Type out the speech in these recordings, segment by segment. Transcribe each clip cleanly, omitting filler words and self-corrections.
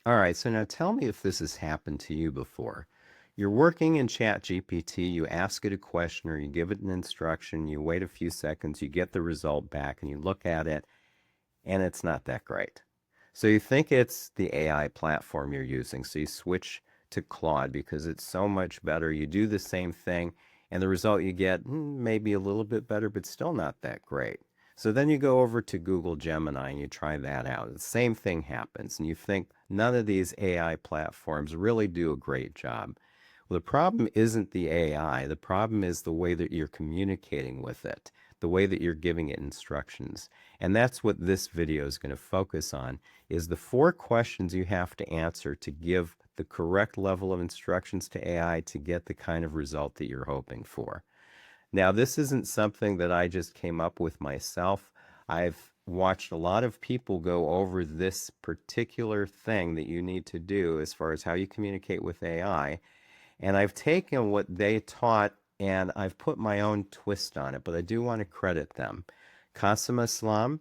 All right, so now tell me if this has happened to you before. You're working in ChatGPT, you ask it a question or you give it an instruction, you wait a few seconds, you get the result back, and you look at it, and it's not that great. So you think it's the AI platform you're using, so you switch to Claude because it's so much better. You do the same thing, and the result you get maybe a little bit better, but still not that great. So then you go over to Google Gemini and you try that out. The same thing happens, and you think none of these AI platforms really do a great job. Well, the problem isn't the AI. The problem is the way that you're communicating with it, the way that you're giving it instructions. And that's what this video is going to focus on, is the 4 questions you have to answer to give the correct level of instructions to AI to get the kind of result that you're hoping for. Now, this isn't something that I just came up with myself. I've watched a lot of people go over this particular thing that you need to do as far as how you communicate with AI. And I've taken what they taught and I've put my own twist on it, but I do want to credit them. Qasim Islam,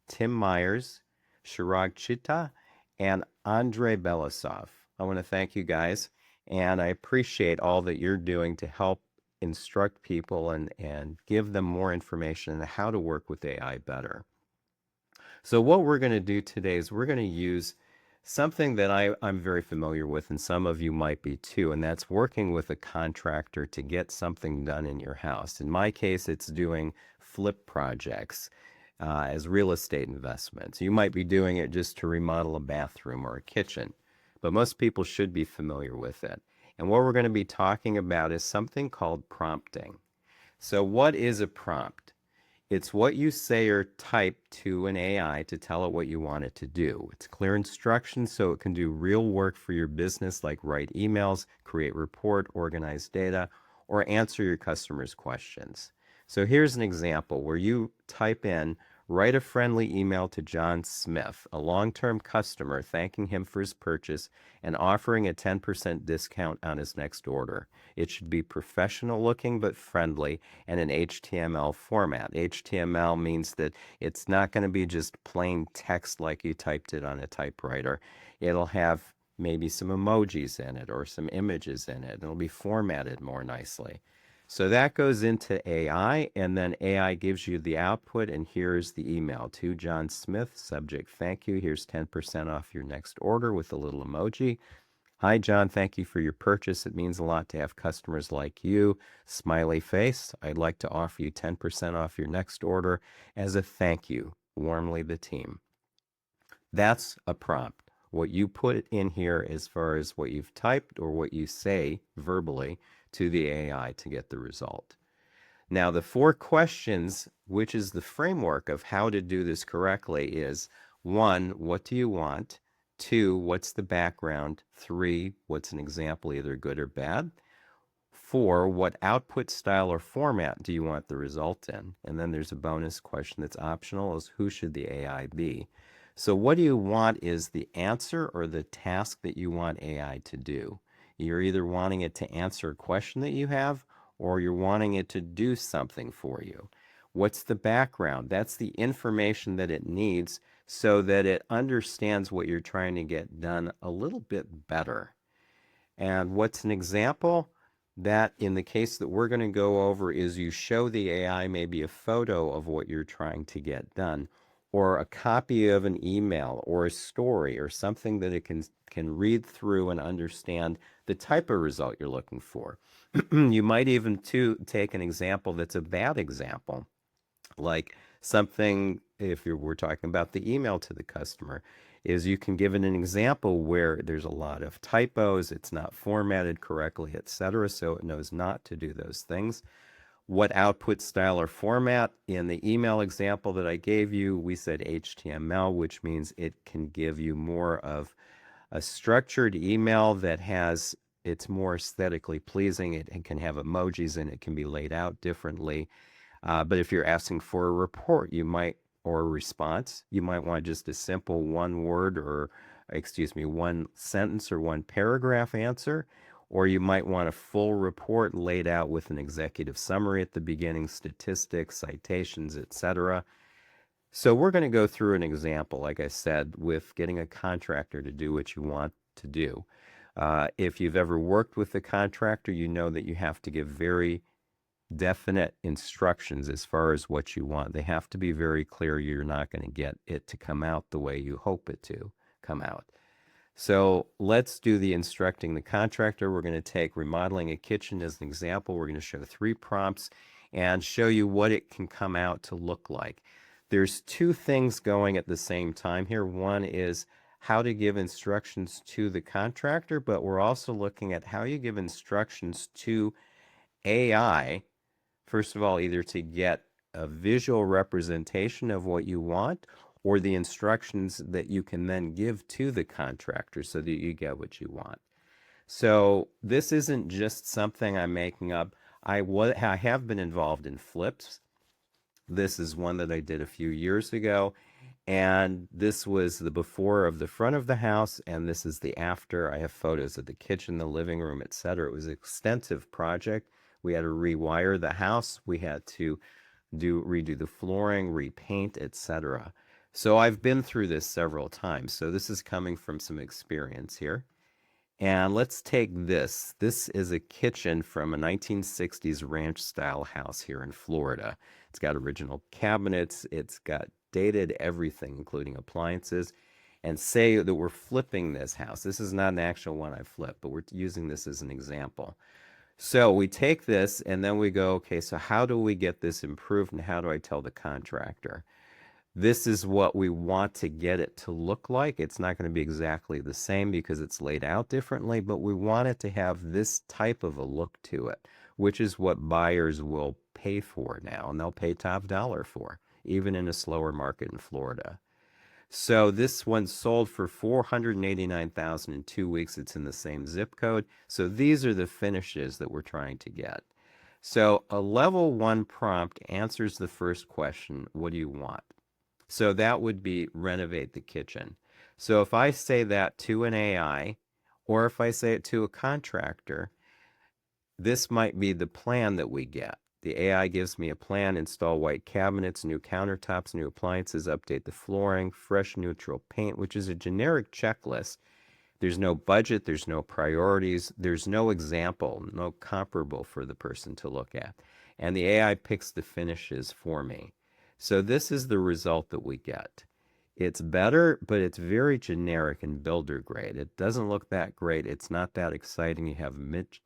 Tim Myers, Chirag Chitta, and Andrei Belasov. I want to thank you guys, and I appreciate all that you're doing to help instruct people and give them more information on how to work with AI better. So what we're going to do today is we're going to use something that I'm very familiar with, and some of you might be too, and that's working with a contractor to get something done in your house. In my case, it's doing flip projects as real estate investments. You might be doing it just to remodel a bathroom or a kitchen, but most people should be familiar with it. And what we're going to be talking about is something called prompting. So what is a prompt? It's what you say or type to an AI to tell it what you want it to do. It's clear instructions so it can do real work for your business, like write emails, create report, organize data, or answer your customers' questions. So here's an example where you type in, write a friendly email to John Smith, a long-term customer, thanking him for his purchase and offering a 10% discount on his next order. It should be professional looking but friendly and in HTML format. HTML means that it's not going to be just plain text like you typed it on a typewriter. It'll have maybe some emojis in it or some images in it. It'll be formatted more nicely. So that goes into AI, and then AI gives you the output, and here's the email to John Smith, subject, thank you. Here's 10% off your next order with a little emoji. Hi, John. Thank you for your purchase. It means a lot to have customers like you. Smiley face. I'd like to offer you 10% off your next order as a thank you. Warmly, the team. That's a prompt. What you put in here as far as what you've typed or what you say verbally to the AI to get the result. Now, the 4 questions, which is the framework of how to do this correctly, is 1, what do you want? 2, what's the background? 3, what's an example, either good or bad? 4, what output style or format do you want the result in? And then there's a bonus question that's optional, is who should the AI be? So what do you want is the answer or the task that you want AI to do. You're either wanting it to answer a question that you have, or you're wanting it to do something for you. What's the background? That's the information that it needs so that it understands what you're trying to get done a little bit better. And what's an example? That in the case that we're going to go over is you show the AI maybe a photo of what you're trying to get done, or a copy of an email or a story or something that it can read through and understand the type of result you're looking for. You might even take an example that's a bad example, like something, if we're talking about the email to the customer, is you can give it an example where there's a lot of typos, it's not formatted correctly, etc., so it knows not to do those things. What output style or format? In the email example that I gave you, we said HTML, which means it can give you more of a structured email that it's more aesthetically pleasing. It can have emojis and it can be laid out differently. But if you're asking for a report, or a response, you might want just a simple one word or, one sentence or one paragraph answer. Or you might want a full report laid out with an executive summary at the beginning, statistics, citations, etc. So we're going to go through an example, like I said, with getting a contractor to do what you want to do. If you've ever worked with a contractor, you know that you have to give very definite instructions as far as what you want. They have to be very clear. You're not going to get it to come out the way you hope it to come out. So let's do the instructing the contractor. We're going to take remodeling a kitchen as an example. We're going to show 3 prompts and show you what it can come out to look like. There's 2 things going at the same time here. One is how to give instructions to the contractor, but we're also looking at how you give instructions to AI. First of all, either to get a visual representation of what you want or the instructions that you can then give to the contractor so that you get what you want. So this isn't just something I'm making up. I have been involved in flips. This is one that I did a few years ago. And this was the before of the front of the house, and this is the after. I have photos of the kitchen, the living room, etc. It was an extensive project. We had to rewire the house. We had to redo the flooring, repaint, etc. So I've been through this several times. So this is coming from some experience here. And let's take this. This is a kitchen from a 1960s ranch style house here in Florida. It's got original cabinets. It's got dated everything, including appliances. And say that we're flipping this house. This is not an actual one I flipped, but we're using this as an example. So we take this and then we go, okay, so how do we get this improved and how do I tell the contractor? This is what we want to get it to look like. It's not going to be exactly the same because it's laid out differently, but we want it to have this type of a look to it, which is what buyers will pay for now, and they'll pay top dollar for, even in a slower market in Florida. So this one sold for $489,000 in 2 weeks. It's in the same zip code. So these are the finishes that we're trying to get. So a level 1 prompt answers the first question, what do you want? So that would be renovate the kitchen. So if I say that to an AI, or if I say it to a contractor, this might be the plan that we get. The AI gives me a plan: install white cabinets, new countertops, new appliances, update the flooring, fresh neutral paint, which is a generic checklist. There's no budget, there's no priorities, there's no example, no comparable for the person to look at. And the AI picks the finishes for me. So this is the result that we get. It's better, but it's very generic and builder grade. It doesn't look that great. It's not that exciting. You have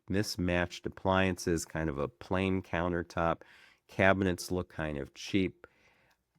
mismatched appliances, kind of a plain countertop. Cabinets look kind of cheap.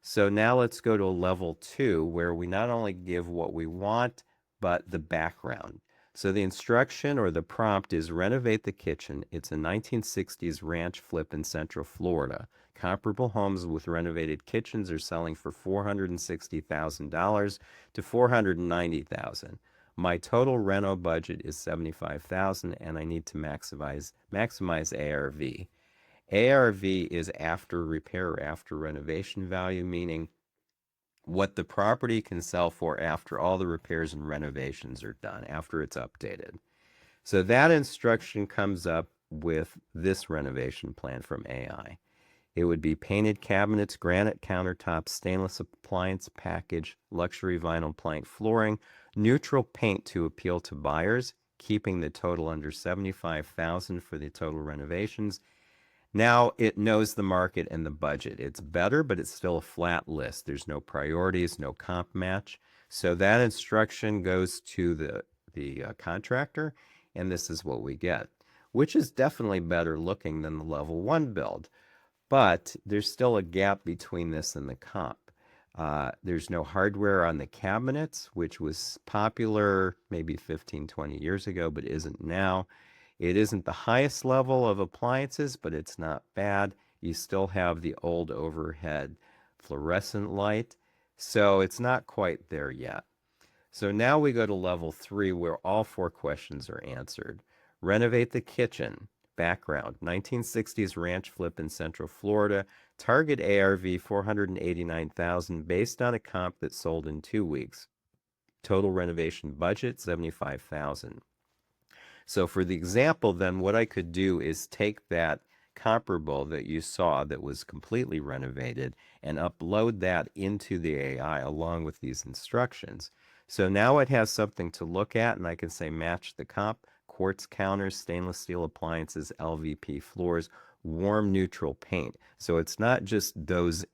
So now let's go to a level 2 where we not only give what we want, but the background. So the instruction or the prompt is renovate the kitchen. It's a 1960s ranch flip in Central Florida. Comparable homes with renovated kitchens are selling for $460,000 to $490,000. My total reno budget is $75,000 and I need to maximize ARV. ARV is after repair, after renovation value, meaning what the property can sell for after all the repairs and renovations are done, after it's updated. So that instruction comes up with this renovation plan from AI. It would be painted cabinets, granite countertops, stainless appliance package, luxury vinyl plank flooring, neutral paint to appeal to buyers, keeping the total under $75,000 for the total renovations. Now it knows the market and the budget. It's better, but it's still a flat list. There's no priorities, no comp match. So that instruction goes to the contractor, and this is what we get, which is definitely better looking than the level 1 build. But there's still a gap between this and the comp. There's no hardware on the cabinets, which was popular maybe 15, 20 years ago, but isn't now. It isn't the highest level of appliances, but it's not bad. You still have the old overhead fluorescent light, so it's not quite there yet. So now we go to level 3 where all 4 questions are answered. Renovate the kitchen. Background: 1960s ranch flip in Central Florida. Target ARV $489,000 based on a comp that sold in 2 weeks. Total renovation budget $75,000. So for the example, then what I could do is take that comparable that you saw that was completely renovated and upload that into the AI along with these instructions. So now it has something to look at, and I can say match the comp, quartz counters, stainless steel appliances, LVP floors, warm neutral paint. So it's not just those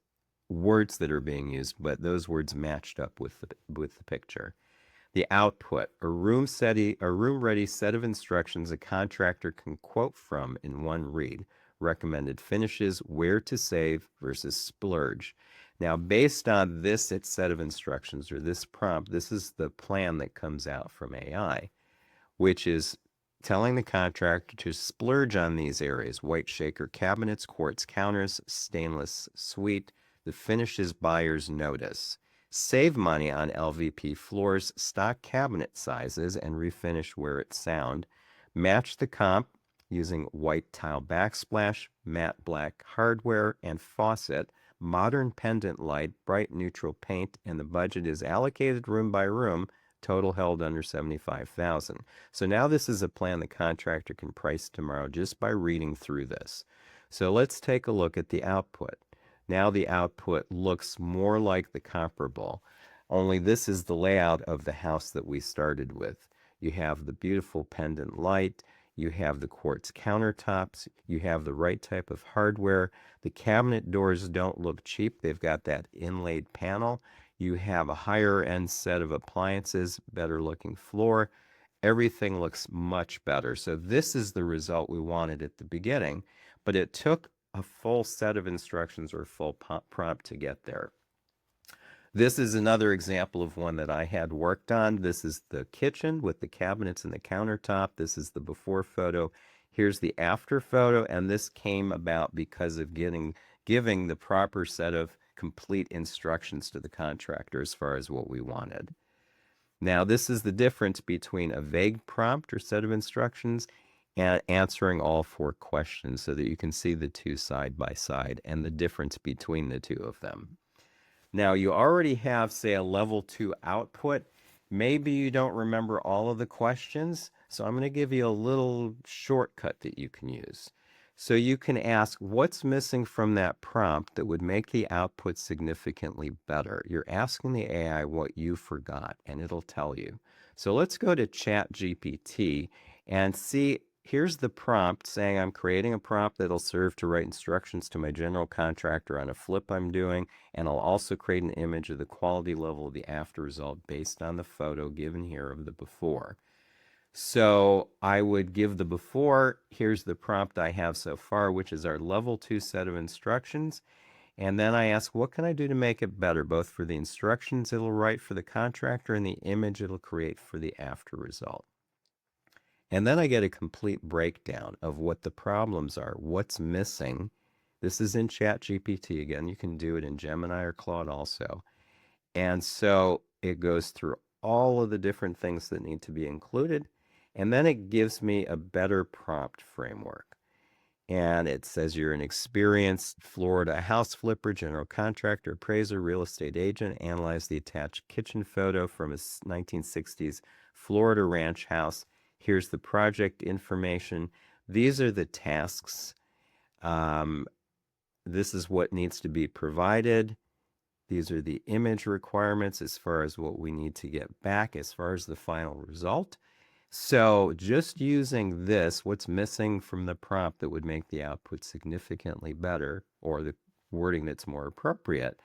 words that are being used, but those words matched up with the picture. The output, a room-ready set of instructions a contractor can quote from in one read. Recommended finishes, where to save versus splurge. Now, based on this set of instructions or this prompt, this is the plan that comes out from AI, which is telling the contractor to splurge on these areas: white shaker cabinets, quartz counters, stainless suite. The finishes buyers notice. Save money on LVP floors, stock cabinet sizes, and refinish where it's sound. Match the comp using white tile backsplash, matte black hardware and faucet, modern pendant light, bright neutral paint, and the budget is allocated room by room, total held under $75,000. So now this is a plan the contractor can price tomorrow just by reading through this. So let's take a look at the output. Now the output looks more like the comparable, only this is the layout of the house that we started with. You have the beautiful pendant light, you have the quartz countertops, you have the right type of hardware. The cabinet doors don't look cheap, they've got that inlaid panel. You have a higher end set of appliances, better looking floor. Everything looks much better. So this is the result we wanted at the beginning, but it took a full set of instructions or a full prompt to get there. This is another example of one that I had worked on. This is the kitchen with the cabinets and the countertop. This is the before photo. Here's the after photo, and this came about because of giving the proper set of complete instructions to the contractor as far as what we wanted. Now, this is the difference between a vague prompt or set of instructions and answering all 4 questions so that you can see the two side by side and the difference between the two of them. Now, you already have, say, a level 2 output. Maybe you don't remember all of the questions, so I'm going to give you a little shortcut that you can use. So you can ask, what's missing from that prompt that would make the output significantly better? You're asking the AI what you forgot, and it'll tell you. So let's go to ChatGPT and see. Here's the prompt saying I'm creating a prompt that'll serve to write instructions to my general contractor on a flip I'm doing, and I'll also create an image of the quality level of the after result based on the photo given here of the before. So I would give the before. Here's the prompt I have so far, which is our level 2 set of instructions. And then I ask, what can I do to make it better, both for the instructions it'll write for the contractor and the image it'll create for the after result. And then I get a complete breakdown of what the problems are, what's missing. This is in ChatGPT. Again, you can do it in Gemini or Claude also. And so it goes through all of the different things that need to be included. And then it gives me a better prompt framework. And it says you're an experienced Florida house flipper, general contractor, appraiser, real estate agent. Analyze the attached kitchen photo from a 1960s Florida ranch house. Here's the project information. These are the tasks. This is what needs to be provided. These are the image requirements as far as what we need to get back as far as the final result. So just using this, what's missing from the prompt that would make the output significantly better, or the wording that's more appropriate,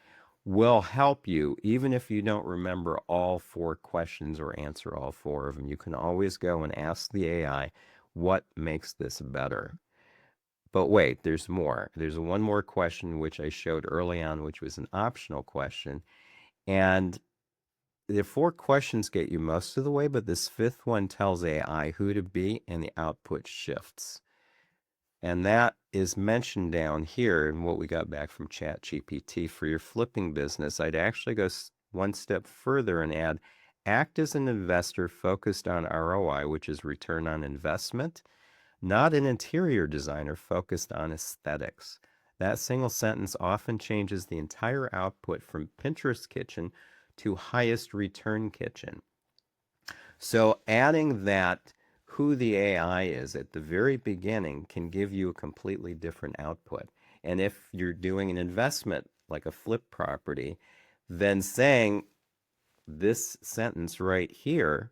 will help you. Even if you don't remember all 4 questions or answer all 4 of them, you can always go and ask the AI, what makes this better? But wait, there's more. There's one more question which I showed early on, which was an optional question. And the 4 questions get you most of the way, but this 5th one tells AI who to be, and the output shifts. And that is mentioned down here in what we got back from ChatGPT. For your flipping business, I'd actually go one step further and add, act as an investor focused on ROI, which is return on investment, not an interior designer focused on aesthetics. That single sentence often changes the entire output from Pinterest kitchen to highest return kitchen. So adding that, who the AI is at the very beginning can give you a completely different output. And if you're doing an investment like a flip property, then saying this sentence right here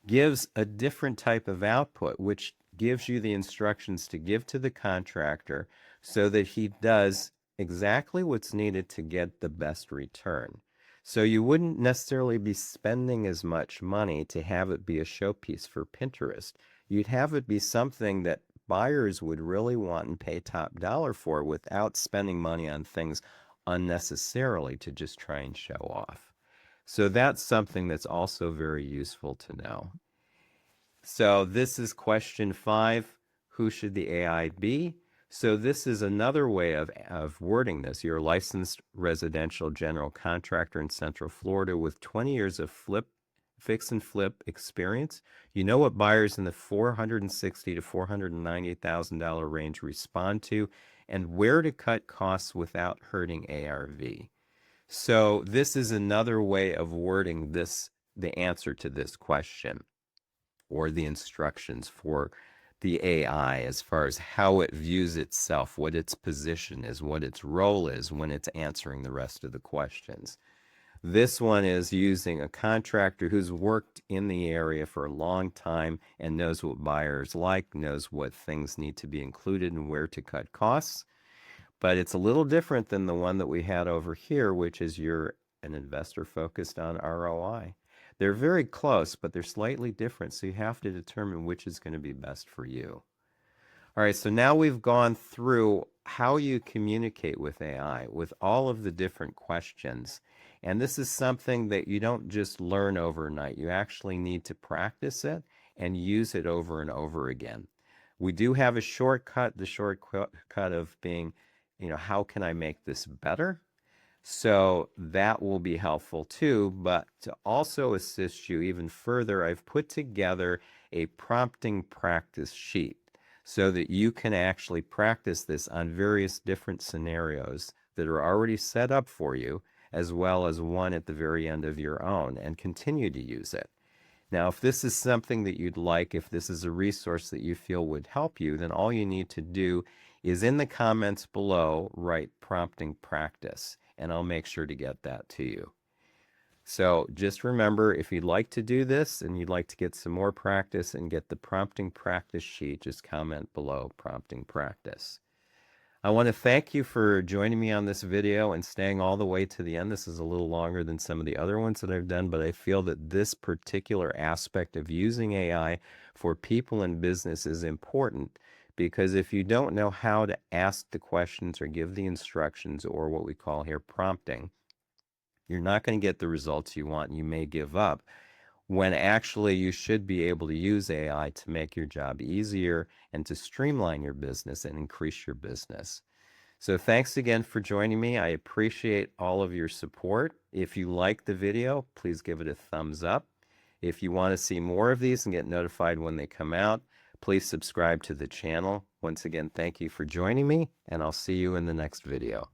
gives a different type of output, which gives you the instructions to give to the contractor so that he does exactly what's needed to get the best return. So you wouldn't necessarily be spending as much money to have it be a showpiece for Pinterest. You'd have it be something that buyers would really want and pay top dollar for without spending money on things unnecessarily to just try and show off. So that's something that's also very useful to know. So this is question 5. Who should the AI be? So this is another way of wording this. You're a licensed residential general contractor in Central Florida with 20 years of fix and flip experience. You know what buyers in the $460,000 to $490,000 range respond to and where to cut costs without hurting ARV. So this is another way of wording this, the answer to this question, or the instructions for the AI as far as how it views itself, what its position is, what its role is when it's answering the rest of the questions. This one is using a contractor who's worked in the area for a long time and knows what buyers like, knows what things need to be included and where to cut costs. But it's a little different than the one that we had over here, which is you're an investor focused on ROI. They're very close, but they're slightly different, so you have to determine which is going to be best for you. All right, so now we've gone through how you communicate with AI with all of the different questions. And this is something that you don't just learn overnight. You actually need to practice it and use it over and over again. We do have a shortcut, the shortcut of being, how can I make this better? So that will be helpful too, but to also assist you even further, I've put together a prompting practice sheet so that you can actually practice this on various different scenarios that are already set up for you, as well as one at the very end of your own, and continue to use it. Now, if this is something that you'd like, if this is a resource that you feel would help you, then all you need to do is in the comments below, write prompting practice, and I'll make sure to get that to you. So just remember, if you'd like to do this and you'd like to get some more practice and get the prompting practice sheet, just comment below prompting practice. I want to thank you for joining me on this video and staying all the way to the end. This is a little longer than some of the other ones that I've done, but I feel that this particular aspect of using AI for people in business is important, because if you don't know how to ask the questions or give the instructions, or what we call here prompting, you're not going to get the results you want and you may give up, when actually you should be able to use AI to make your job easier and to streamline your business and increase your business. So thanks again for joining me. I appreciate all of your support. If you like the video, please give it a thumbs up. If you want to see more of these and get notified when they come out, please subscribe to the channel. Once again, thank you for joining me, and I'll see you in the next video.